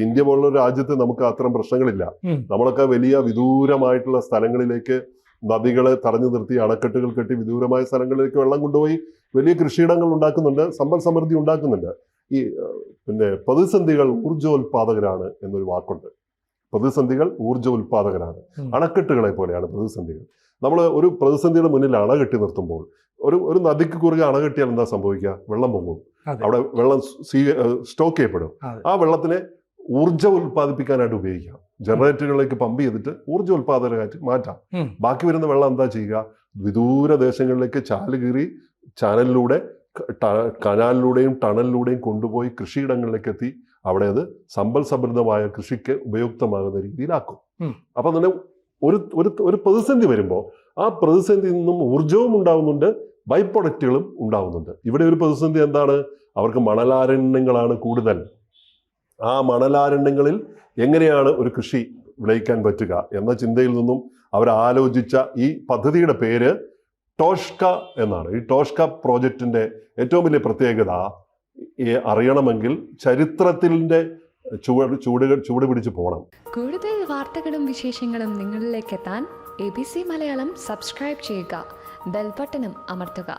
India പോലുള്ള ഒരു രാജ്യത്ത് നമുക്ക് അത്തരം പ്രശ്നങ്ങളില്ല. നമ്മളൊക്കെ വലിയ വിദൂരമായിട്ടുള്ള സ്ഥലങ്ങളിലേക്ക് നദികളെ തടഞ്ഞു നിർത്തി അണക്കെട്ടുകൾ കെട്ടി വിദൂരമായ സ്ഥലങ്ങളിലേക്ക് വെള്ളം കൊണ്ടുപോയി വലിയ കൃഷിയിടങ്ങൾ ഉണ്ടാക്കുന്നുണ്ട്, സമ്പൽ സമൃദ്ധി ഉണ്ടാക്കുന്നുണ്ട്. ഈ പ്രതിസന്ധികൾ ഊർജ്ജോൽപാദകരാണ് എന്നൊരു വാക്കുണ്ട്. പ്രതിസന്ധികൾ ഊർജ്ജോൽപാദകരാണ്. അണക്കെട്ടുകളെ പോലെയാണ് പ്രതിസന്ധികൾ. നമ്മൾ ഒരു പ്രതിസന്ധിയുടെ മുന്നിൽ അണ കെട്ടി നിർത്തുമ്പോൾ, ഒരു നദിക്ക് കുറുകെ അണ കെട്ടിയാൽ എന്താ സംഭവിക്കുക? വെള്ളം പൊങ്ങും, അവിടെ വെള്ളം സ്റ്റോക്ക് ചെയ്യപ്പെടും. ആ വെള്ളത്തിനെ ഊർജ്ജം ഉൽപ്പാദിപ്പിക്കാനായിട്ട് ഉപയോഗിക്കാം. ജനറേറ്ററുകളിലേക്ക് പമ്പ് ചെയ്തിട്ട് ഊർജ്ജ ഉൽപാദനമായിട്ട് മാറ്റാം. ബാക്കി വരുന്ന വെള്ളം എന്താ ചെയ്യുക? വിദൂര ദേശങ്ങളിലേക്ക് ചാല് കീറി ചാനലിലൂടെ, കനാലിലൂടെയും ടണലിലൂടെയും കൊണ്ടുപോയി കൃഷിയിടങ്ങളിലേക്ക് എത്തി അവിടെ അത് സമ്പൽ സമൃദ്ധമായ കൃഷിക്ക് ഉപയുക്തമാകുന്ന രീതിയിലാക്കും. അപ്പൊ തന്നെ ഒരു പ്രതിസന്ധി വരുമ്പോൾ ആ പ്രതിസന്ധിയിൽ നിന്നും ഊർജവും ഉണ്ടാവുന്നുണ്ട്, ബൈ പ്രൊഡക്റ്റുകളും ഉണ്ടാവുന്നുണ്ട്. ഇവിടെ ഒരു പ്രതിസന്ധി എന്താണ്? അവർക്ക് മണലാരണ്യങ്ങളാണ് കൂടുതൽ. ആ മണലാരണ്യങ്ങളിൽ എങ്ങനെയാണ് ഒരു കൃഷി വിളയിക്കാൻ പറ്റുക എന്ന ചിന്തയിൽ നിന്നും അവർ ആലോചിച്ച ഈ പദ്ധതിയുടെ പേര് ടോഷ്ക എന്നാണ്. ഈ ടോഷ്ക പ്രോജക്റ്റിന്റെ ഏറ്റവും വലിയ പ്രത്യേകത അറിയണമെങ്കിൽ ചരിത്രത്തിന്റെ ചൂട് പിടിച്ച് പോകണം. കൂടുതൽ വാർത്തകളും വിശേഷങ്ങളും നിങ്ങളിലേക്ക് എത്താൻ ABC മലയാളം സബ്സ്ക്രൈബ് ചെയ്യുക, ബെൽ ബട്ടണും അമർത്തുക.